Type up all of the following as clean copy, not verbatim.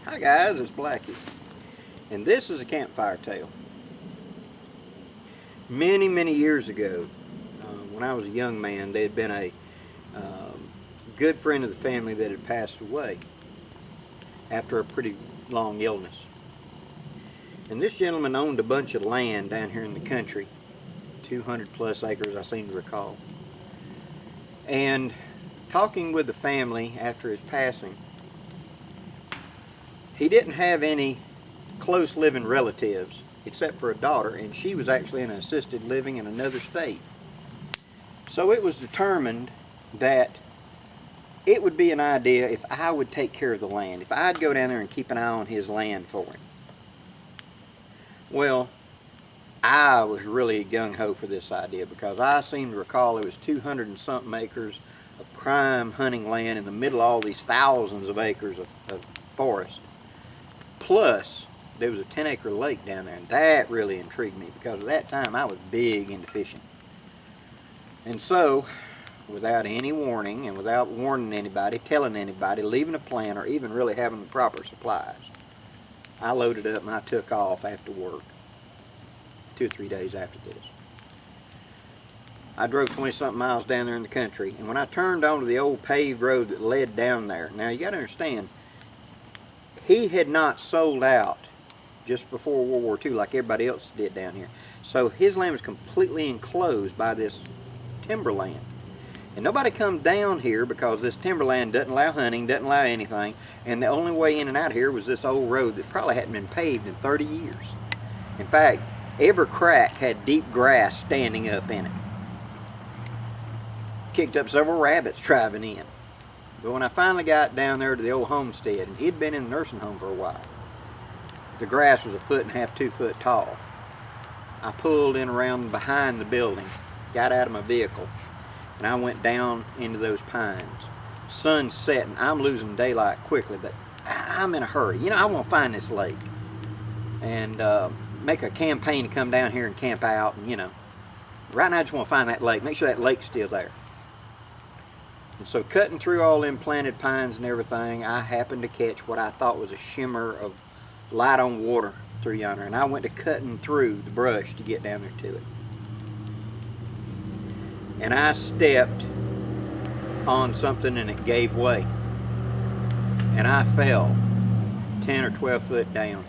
Hi guys, it's Blackie, and this is a campfire tale. Many years ago, when I was a young man, there had been a good friend of the family that had passed away after a pretty long illness. And this gentleman owned a bunch of land down here in the country, 200 plus acres I seem to recall. And talking with the family after his passing, he didn't have any close living relatives except for a daughter, and she was actually in assisted living in another state. So it was determined that it would be an idea if I would take care of the land, if I'd go down there and keep an eye on his land for him. Well, I was really gung-ho for this idea because I seem to recall it was 200 and something acres of prime hunting land in the middle of all these thousands of acres of forest. Plus, there was a 10-acre lake down there, and that really intrigued me because at that time I was big into fishing. And so, without any warning and without warning anybody, telling anybody, leaving a plan, or even really having the proper supplies, I loaded up and I took off after work, 2 or 3 days after this. I drove 20-something miles down there in the country, and when I turned onto the old paved road that led down there, now you got to understand, he had not sold out just before World War II like everybody else did down here. So his land was completely enclosed by this timberland. And nobody comes down here because this timberland doesn't allow hunting, doesn't allow anything, and the only way in and out of here was this old road that probably hadn't been paved in 30 years. In fact, every crack had deep grass standing up in it. Kicked up several rabbits driving in. But when I finally got down there to the old homestead, and he'd been in the nursing home for a while, the grass was 1.5 feet, 2 foot tall. I pulled in around behind the building, got out of my vehicle, and I went down into those pines. Sun's setting, I'm losing daylight quickly, but I'm in a hurry. You know, I want to find this lake and make a campaign to come down here and camp out, and you know, right now I just want to find that lake, make sure that lake's still there. And so cutting through all them planted pines and everything, I happened to catch what I thought was a shimmer of light on water through yonder, and I went to cutting through the brush to get down there to it. And I stepped on something and it gave way, and I fell 10 or 12 foot down.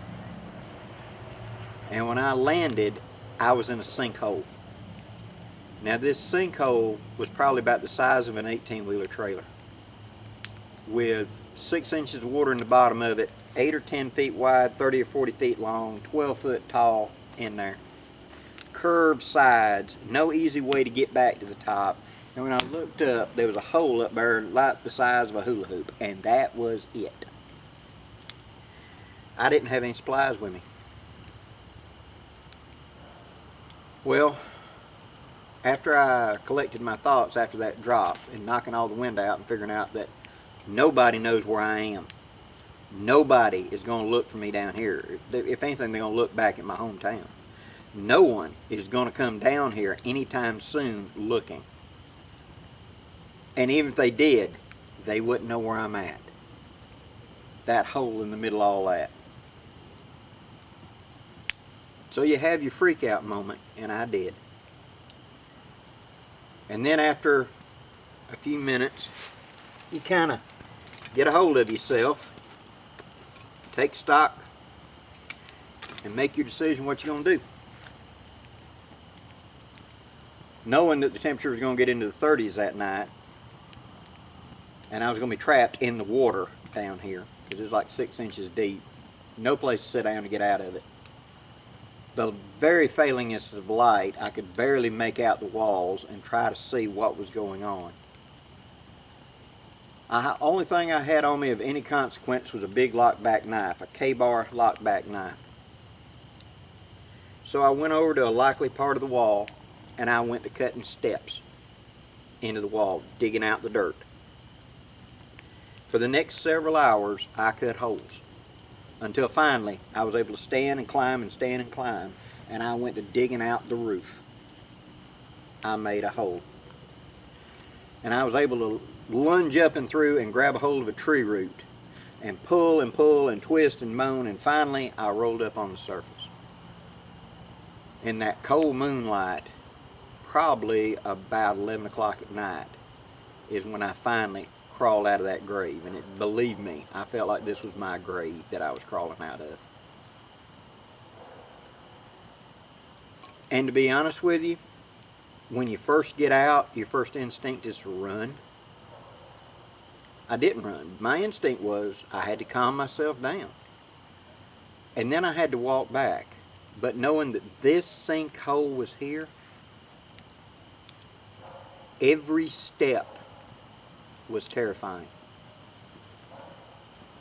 And when I landed, I was in a sinkhole. Now this sinkhole was probably about the size of an 18-wheeler trailer, with 6 inches of water in the bottom of it, 8 or 10 feet wide, 30 or 40 feet long, 12 foot tall in there. Curved sides, no easy way to get back to the top. And when I looked up, there was a hole up there like the size of a hula hoop, and that was it. I didn't have any supplies with me. Well, after I collected my thoughts after that drop and knocking all the wind out and figuring out that nobody knows where I am, nobody is going to look for me down here. If anything, they're going to look back at my hometown. No one is going to come down here anytime soon looking. And even if they did, they wouldn't know where I'm at. That hole in the middle of all that. So you have your freak out moment, and I did. And then after a few minutes, you kind of get a hold of yourself, take stock, and make your decision what you're going to do. Knowing that the temperature was going to get into the 30s that night, and I was going to be trapped in the water down here, because it was like 6 inches deep, no place to sit down to get out of it. The very failingness of light, I could barely make out the walls and try to see what was going on. The only thing I had on me of any consequence was a big lockback knife, a K-bar lockback knife. So I went over to a likely part of the wall, and I went to cutting steps into the wall, digging out the dirt. For the next several hours, I cut holes, until finally I was able to stand and climb and stand and climb, and I went to digging out the roof. I made a hole, and I was able to lunge up and through and grab a hold of a tree root and pull and pull and twist and moan, and finally I rolled up on the surface. In that cold moonlight, probably about 11 o'clock at night, is when I finally crawled out of that grave. And believe me, I felt like this was my grave that I was crawling out of. And to be honest with you, when you first get out, your first instinct is to run. I didn't run. My instinct was I had to calm myself down. And then I had to walk back. But knowing that this sinkhole was here, every step was terrifying.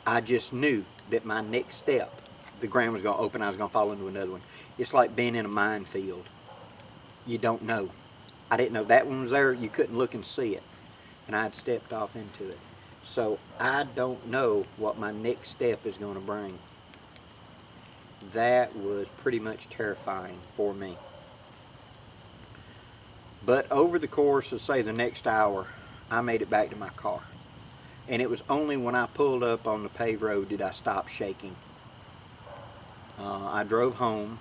I just knew that my next step, the ground was going to open, I was going to fall into another one. It's like being in a minefield. You don't know. I didn't know that one was there. You couldn't look and see it. And I'd stepped off into it. So I don't know what my next step is going to bring. That was pretty much terrifying for me. But over the course of, say, the next hour, I made it back to my car. And it was only when I pulled up on the paved road did I stop shaking. I drove home,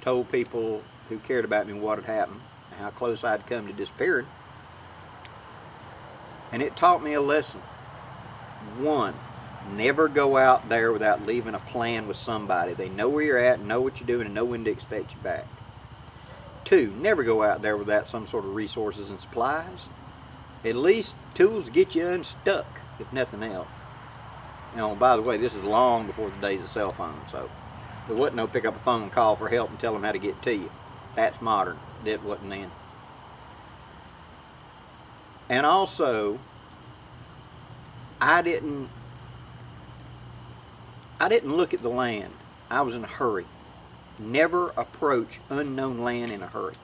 told people who cared about me what had happened, and how close I'd come to disappearing. And it taught me a lesson. One, never go out there without leaving a plan with somebody. They know where you're at, know what you're doing, and know when to expect you back. Two, never go out there without some sort of resources and supplies. At least tools to get you unstuck, if nothing else. Now, by the way, this is long before the days of cell phones, so there wasn't no pick up a phone and call for help and tell them how to get to you. That's modern. It wasn't then. And also, I didn't look at the land. I was in a hurry. Never approach unknown land in a hurry,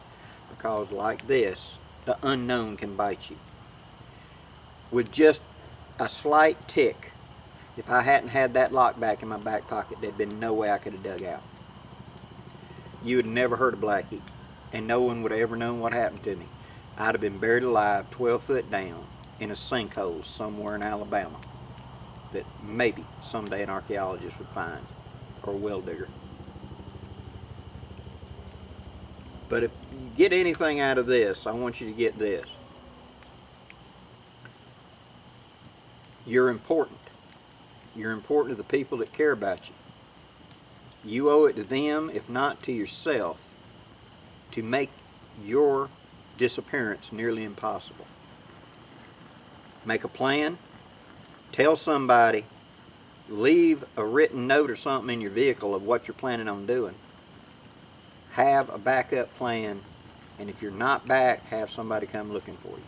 because like this, the unknown can bite you. With just a slight tick, if I hadn't had that lockback in my back pocket, there'd been no way I could have dug out. You would have never heard of Blackie, and no one would have ever known what happened to me. I'd have been buried alive 12 foot down in a sinkhole somewhere in Alabama that maybe someday an archaeologist would find, or a well digger. But if you get anything out of this, I want you to get this. You're important. You're important to the people that care about you. You owe it to them, if not to yourself, to make your disappearance nearly impossible. Make a plan, tell somebody, leave a written note or something in your vehicle of what you're planning on doing. Have a backup plan, and if you're not back, have somebody come looking for you.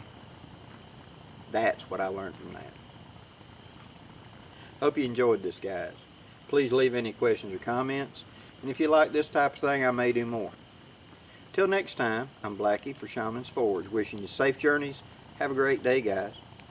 That's what I learned from that. Hope you enjoyed this, guys. Please leave any questions or comments, and if you like this type of thing, I may do more. Till next time, I'm Blackie for Shaman's Forge, wishing you safe journeys. Have a great day, guys.